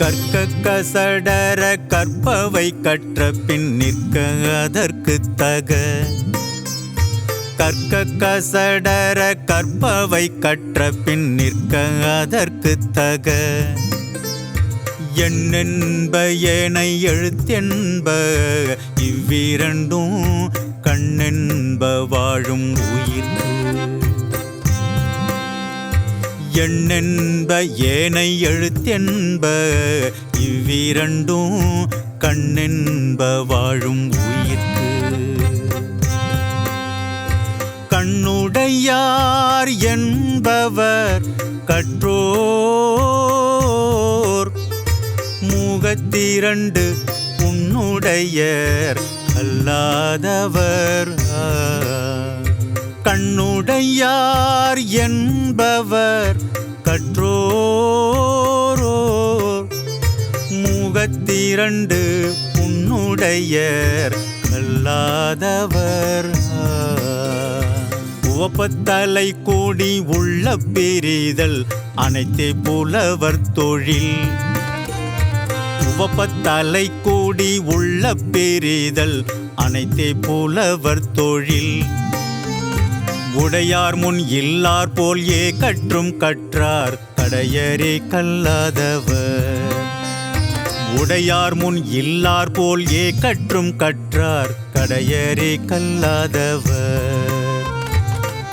கற்க கசடர கற்பவை கற்ற பின் நிற்க அதற்கு தக. கற்க கசடர கற்பவை கற்ற பின் நிற்க அதற்கு தக. எண்ணென்ப ஏனை எழுத்தென்ப இவ்விரண்டும் கண்ணென்ப வாழும் உயிர்க்கு. எண்ணென்ப ஏனை எழுத்தென்ப இவ்விரண்டும் கண்ணென்ப வாழும் உயிர்க்கு. கண்ணுடையார் என்பவர் கற்றோர் முகத்திரண்டு உன்னுடையர் அல்லாதவர். கண்ணுடையார் என்பவர் கற்றோர் முகத்திரண்டு உன்னுடையர் அல்லாதவர். உவப்பத்தலை கூடி உள்ள பிரிதல் அனைத்தே புலவர் தொழில். உவப்பத்தலை கூடி உள்ள பிரிதல் அனைத்தே புலவர் தொழில். உடையார் முன் இல்லார் போல் கற்றும் கற்றார் கடையரே கல்லாதவர். உடையார் முன் இல்லார் போல் கற்றும் கற்றார் கடையரே கல்லாதவர்.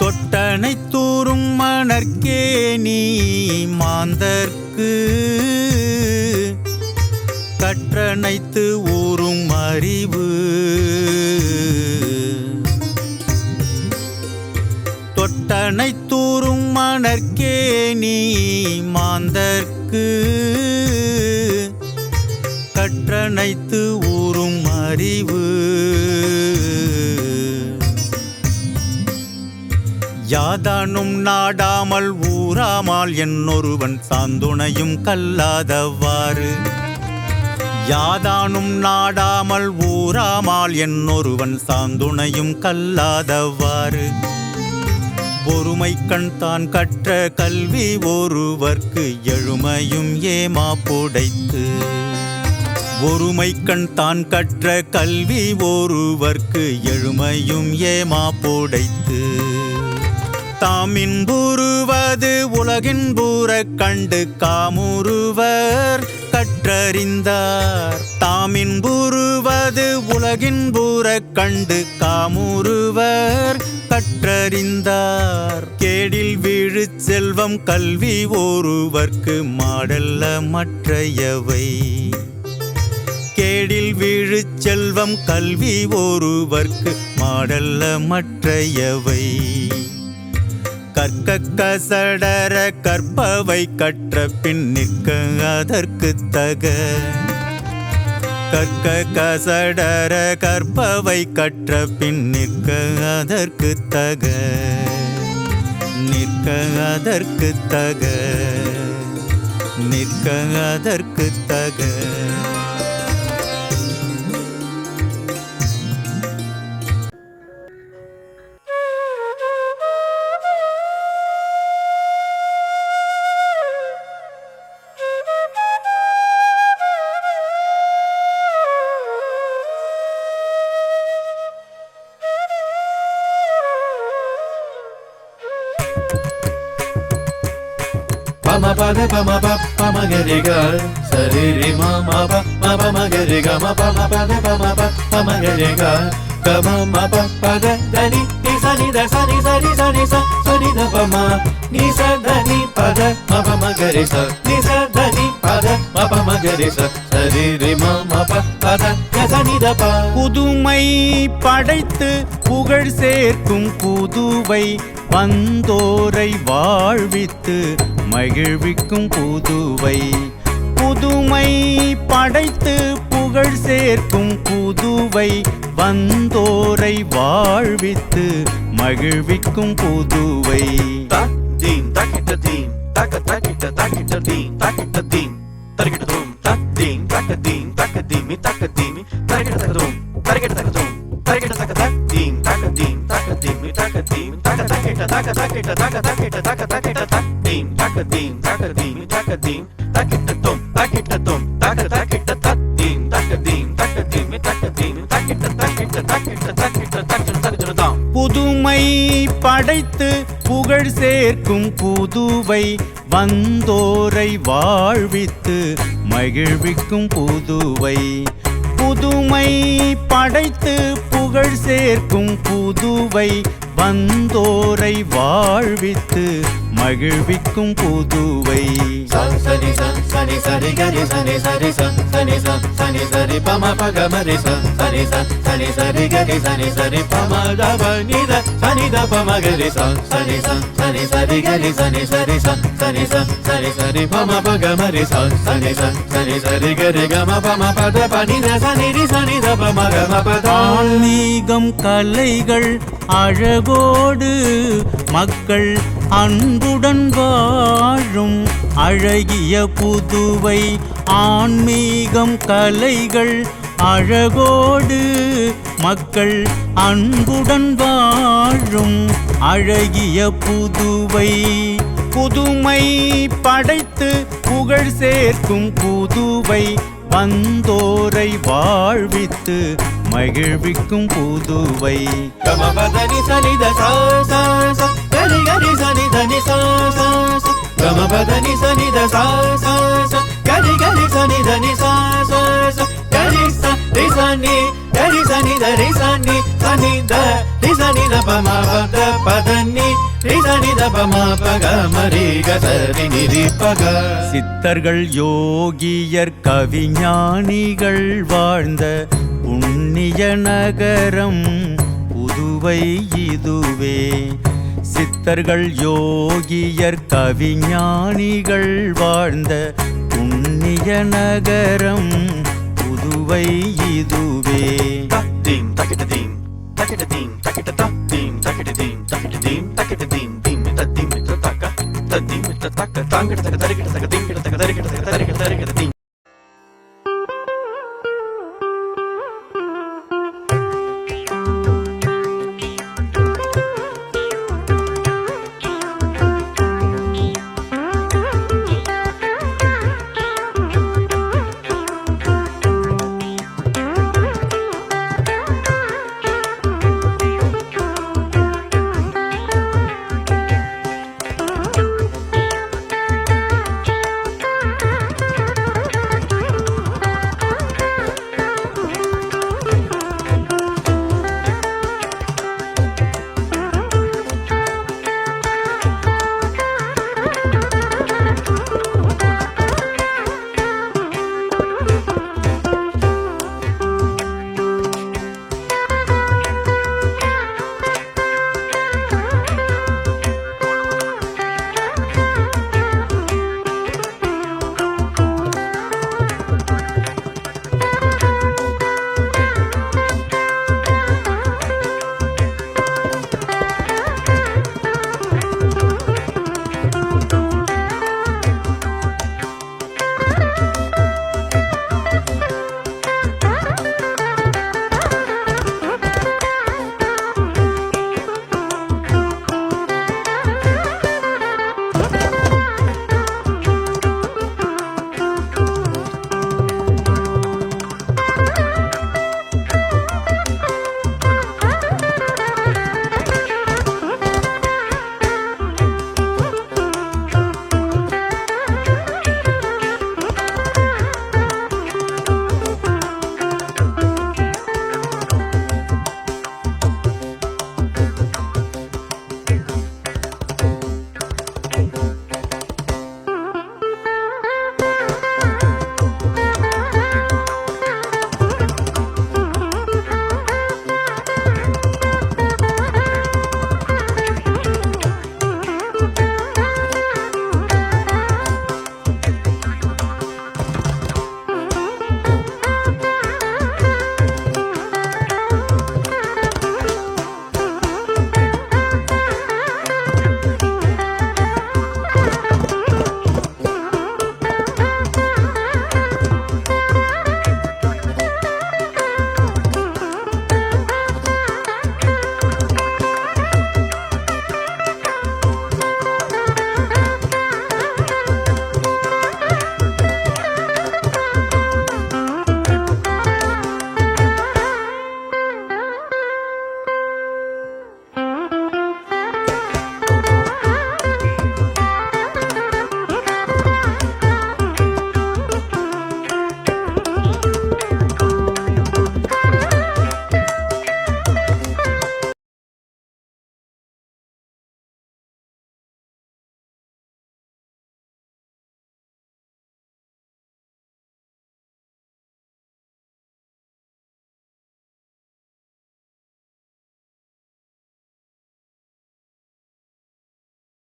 தொட்டனை தூரும் மணற்கே நீ மாந்தர்க்கு கற்றனைத்து ஊரும் அறிவு. தொட்டனை தூரும் மணற்கே நீ மாந்தர்க்கு கற்றனைத்து ஊரும் அறிவு. யாதானும் நாடாமல் ஊராமல் என்னொருவன் சாந்துணையும் கல்லாதவாறு. யாதானும் நாடாமல் ஊராமல் என்னொருவன் சாந்துணையும் கல்லாதவாறு. ஒருமை கண் தான் கற்ற கல்வி ஒருவர்க்கு எழுமையும் ஏமா புடைத்து. ஒருமை கண் தான் கற்ற கல்வி ஒருவர்க்கு எழுமையும் ஏமா புடைத்து. தாமின்புறுவது உலகின்புற கண்டு காமுறுவர் கற்றறிந்தார். தாமின்புறுவது உலகின்புற கண்டு காமுறுவர் கற்றறிந்தார். கேடில் வீழு செல்வம் கல்வி ஒருவர்க்கு மாடல்ல மற்றையவை. கேடில் வீழு செல்வம் கல்வி ஒருவர்க்கு மாடல்ல மற்றையவை. கற்க கசடர கற்பவை கற்ற பின் நிற்க அதற்கு தக. கற்க கசடர கற்பவை கற்ற பின் நிற்க அதற்கு தக. நிற்க அதற்கு தக. நிற்க அதற்கு தக. Pama pada pama pa pama gare ga sare re mama pa mama ma gare ga ma pama pada pama pa pama gare ga ga mama pa pada dani ni sa ni da sa ni sa ni sa ni sa sa ni da pama ni sa da ni pada ma pama gare sa ni sa da ni pada ma pama gare sa sare re mama pa pada ga sa ni da pa. புதுமை படைத்து புகழ் சேர்க்கும் புதுவை வந்தோரை வாழ்வித்து மகிழ்விக்கும் புதுவை. புதுமை படைத்து புகழ் சேர்க்கும் Puduvai வந்தோரை வாழ்வித்து மகிழ்விக்கும் Puduvai. Din takita din taka takita takita din takita din tarikita dum tak din takadim takadim takadim tarikita takadum tarikita takadum tarikita takadak din takadim takadim takadim takatakita takatakita takatakita takatakita tak din takadim takadim takadim takita dum படைத்து புகழ் சேர்க்கும் புதுவை வந்தோரை வாழ்வித்து மகிழ்விக்கும் புதுவை புதுமை படைத்து புகழ் சேர்க்கும் புதுவை வந்தோரை வாழ்வித்து மகிழ்விக்கும் புதுவை சனி சனி சரி கரி சனி சரி சனி சனி சரி பம பகமரி சனி சனி சரி கரி சனி சரி பம தப நித சனி தப மகரி சனி சனி சரி கரி சனி சரி சனி சனி சரி பம பகமரி சனி சனி சரி கரி கம பம பத பனித சனி ரி சனி தப மகம பத ஆன்மீகம் கலைகள் அழகோடு மக்கள் அன்புடன் வாழும் அழகிய புதுவை ஆன்மீகம் கலைகள் அழகோடு மக்கள் அன்புடன் வாழும் அழகிய புதுவை புதுமை படைத்து புகழ் சேர்க்கும் புதுவை வந்தோரை வாழ்வித்து மகிழ்விக்கும் புதுவை கம பதனி சனி த சா சா சா கரி கரி சனி தனி சா சா சா கம பதனி சனி த சா சா சா கரி கரி சனி தனி சா சா சா கரி சா ரி சனி கரி சனி த ரி சனி சனி த ரி சனி த பம பத பதனி ரி சனி த பம பக மரி க சரி நிரி பக சித்தர்கள் யோகியர் கவிஞானிகள் வாழ்ந்த புண்ணிய நகரம் புதுவை இதுவே சித்தர்கள் யோகியர் கவிஞானிகள் வாழ்ந்த புண்ணிய நகரம் புதுவை இதுவே தீம் தக்கிட்ட தீம் தக்கிட்ட தீம் தக்கிட்ட தீம் தக்கிட்ட தீம் தக்கிட்ட தீம் தக்கிட்ட தீம் தீம் தீம் தக்க தீம் தக்க தாங்கிட்ட தக்க தரிக்கிட்ட தக்க தீங்கிட்ட தக்க தரிக்கிட்ட தக்க தரிக்கிட்ட தரிக்கிட்ட தீம்